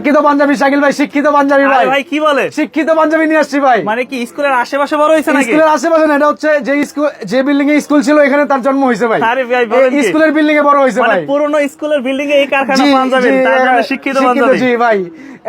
শিক্ষিত পাঞ্জাবি শাকিল ভাই, শিক্ষিত পাঞ্জাবি ভাই। ভাই কি বলে, শিক্ষিত পাঞ্জাবি নিয়ে আসছি ভাই। মানে কি স্কুলের আশেপাশে বড় হয়েছে নাকি? স্কুলের আশেপাশে না, এটা হচ্ছে যে বিল্ডিং এ স্কুল ছিল এখানে তার জন্ম হয়েছে ভাই। আরে ভাই বলেন কি? স্কুলের বিল্ডিং এ বড় হয়েছে মানে ভাই। পুরনো স্কুলের বিল্ডিং এ এই কারখানা জি, পাঞ্জাবি, জি, তার জন্য শিক্ষিত পাঞ্জাবি। জি ভাই,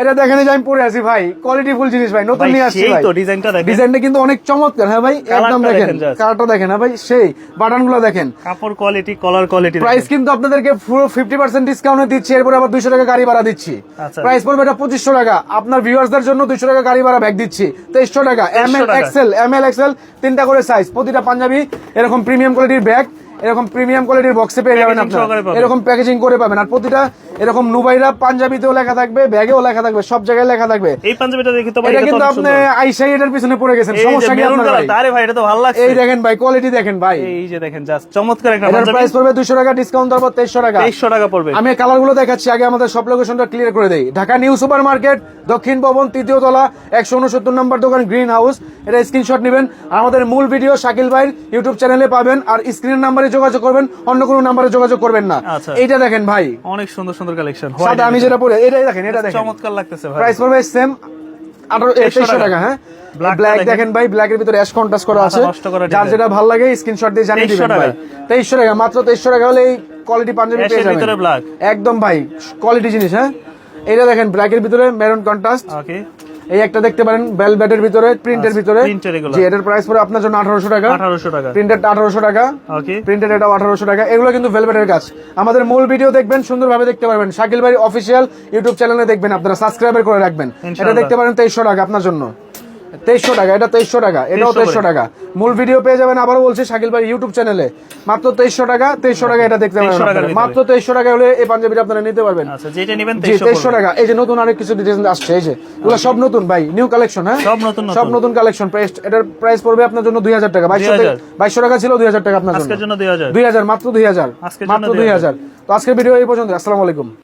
এটা দেখেন যে আমি পরে আছি ভাই, কোয়ালিটি ফুল জিনিস ভাই, নতুন ভাই, নিয়ে আসছি সেই ভাই। তো ডিজাইনটা দেখেন, ডিজাইনটা কিন্তু অনেক চমৎকার। হ্যাঁ ভাই, একদম কালারটা দেখেন, দেখেন just। কালারটা দেখেন। হ্যাঁ ভাই, সেই বাটনগুলো দেখেন। কাপড় কোয়ালিটি, কলার কোয়ালিটি। প্রাইস কিন্তু আপনাদেরকে পুরো 50% ডিসকাউন্টে দিচ্ছি, এরপরে আবার 200 টাকা গাড়ি ভাড়া দিচ্ছি। আচ্ছা। প্রাইস পড়বে এটা 2500 টাকা। আপনার ভিউয়ার্সদের জন্য 200 টাকা গাড়ি ভাড়া ব্যাগ দিচ্ছি 2300 টাকা। এমএল এক্সেল তিনটা করে সাইজ, প্রতিটা পাঞ্জাবি এরকম প্রিমিয়াম কোয়ালিটির ব্যাগ, এরকম প্রিমিয়াম কোয়ালিটির বক্সে পেয়ে যাবেন আপনারা, এরকম প্যাকেজিং করে পাবেন। আর প্রতিটা এরকম নুবাইরা পাঞ্জাবিতেও লেখা থাকবে, ব্যাগেও লেখা থাকবে, সব জায়গায় লেখা থাকবে। এই পাঞ্জাবিটা দেখি তো ভাই, এটা এটা কিন্তু তো আপনি আইসা এটার পিছনে পড়ে গেছেন, সমস্যা কি আপনার ভাই? আরে ভাই এটা তো ভালো লাগছে। এই দেখেন ভাই, কোয়ালিটি দেখেন ভাই, এই যে দেখেন জাস্ট চমৎকার একটা এটার পাঞ্জাবি। প্রাইস পড়বে 200 টাকা, ডিসকাউন্ট তারপর 2300 টাকা। 2300 টাকা পড়বে। আমি কালার গুলো দেখাচ্ছি, আগে আমাদের সব লোকেশনটা ক্লিয়ার করে দেই। ঢাকা নিউ সুপার মার্কেট, দক্ষিণ ভবন, 3য় তলা, 169 নম্বর দোকান, গ্রিন হাউস। এটা স্ক্রিনশট নেবেন, আমাদের মূল ভিডিও শাকিল ভাইয়ের ইউটিউব চ্যানেলে পাবেন। আর স্ক্রিনের নাম্বারে যোগাযোগ করবেন, অন্য কোনো নাম্বারে যোগাযোগ করবেন না। আচ্ছা। এইটা দেখেন ভাই, অনেক সুন্দর সুন্দর কালেকশন। সাদা আমি যেটা পরে, এটাই দেখেন, এটা দেখেন, চমৎকার লাগতেছে ভাই। প্রাইস পড়বে সেম 2300 টাকা। হ্যাঁ, ব্ল্যাক দেখেন ভাই, ব্ল্যাকের ভিতরে অ্যাশ কন্ট্রাস্ট করা আছে। যার যেটা ভালো লাগে স্ক্রিনশট দিয়ে জানিয়ে দিবেন ভাই। 2300 টাকা, মাত্র 2300 টাকা হলে এই কোয়ালিটি পাঞ্জাবি পেয়ে যাবেন। ভিতরে ব্ল্যাক, একদম ভাই কোয়ালিটি জিনিস। হ্যাঁ, এটা দেখেন ব্ল্যাকের ভিতরে মেরুন কন্ট্রাস্ট। ওকে, এই একটা দেখতে পারেন ভেলভেটের ভিতরে, প্রিন্টের ভিতরে। জি, এটার প্রাইস পড়ে আপনার জন্য 1800 টাকা। 1800 টাকা। প্রিন্টেড 1800 টাকা। ওকে, প্রিন্টেড এটা 1800 টাকা। এগুলো কিন্তু ভেলভেটের কাজ। আমাদের মূল ভিডিও দেখবেন, সুন্দরভাবে দেখতে পারবেন। শাকিল ভাই অফিসিয়াল ইউটিউব চ্যানেলে দেখবেন, আপনারা সাবস্ক্রাইবার করে রাখবেন। এটা দেখতে পারেন 2300 টাকা আপনার জন্য। 2300 টাকা, এটা 2300 টাকা, এটাও 2300 টাকা। মূল ভিডিও পেয়ে যাবেন, আবারও বলছি, শাকিল ভাই ইউটিউব চ্যানেলে মাত্র 2300 টাকা। 2300 টাকা এটা দেখতে পারবেন আপনারা। মাত্র 2300 টাকা হলে এই পাঞ্জাবিটা আপনারা নিতে পারবেন। আচ্ছা, যেটা নেবেন 2300 টাকা। এই যে নতুন আরেক কিছু ডিজাইন আসছে, এই যে এগুলো সব নতুন ভাই, নিউ কালেকশন। হ্যাঁ, সব নতুন কালেকশন। এটার প্রাইস পড়বে আপনার জন্য 2000 টাকা। 2200 টাকা ছিল, 2000 টাকা আপনার জন্য। আজকের জন্য 2000, 2000, মাত্র 2000, মাত্র 2000। তো আজকের ভিডিও এই পর্যন্ত। আসসালামু আলাইকুম।